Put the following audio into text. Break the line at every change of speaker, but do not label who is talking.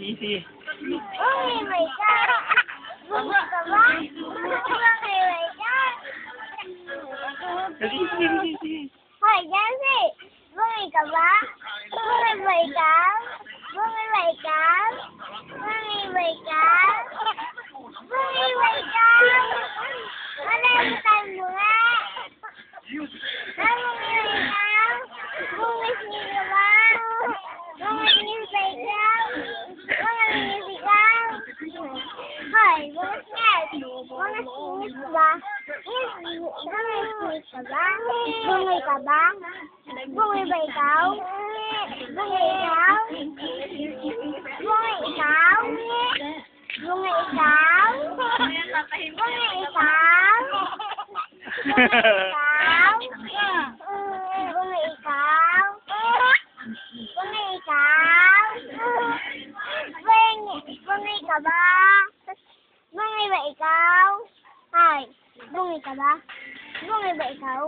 Easy.
Bungi may ka. Bungi ka ba? Bungi may ka.
Easy.
Hoy, Jancy! Bungi ka ba? Bungi ba ikaw? Bungi ba ikaw? Bungi ba ikaw? Bungi ba ikaw? Ano yung time mo nga? Bungi ba ikaw? Bungi ka ba? Bungi ba ikaw? Bungi ikaw? Hoy, bungi nga! Bungi singit ba? Bungi ka ba? Bungi ka ba? Bungi ba ikaw? Bungi ikaw? Bungi ikaw? Bungi ikaw? Bungi ikaw? Bungi ikaw? Bungi ikaw? Bungi ka ba? Bungi ba ikaw? Hi, bungi ka ba? Bungi ba ikaw?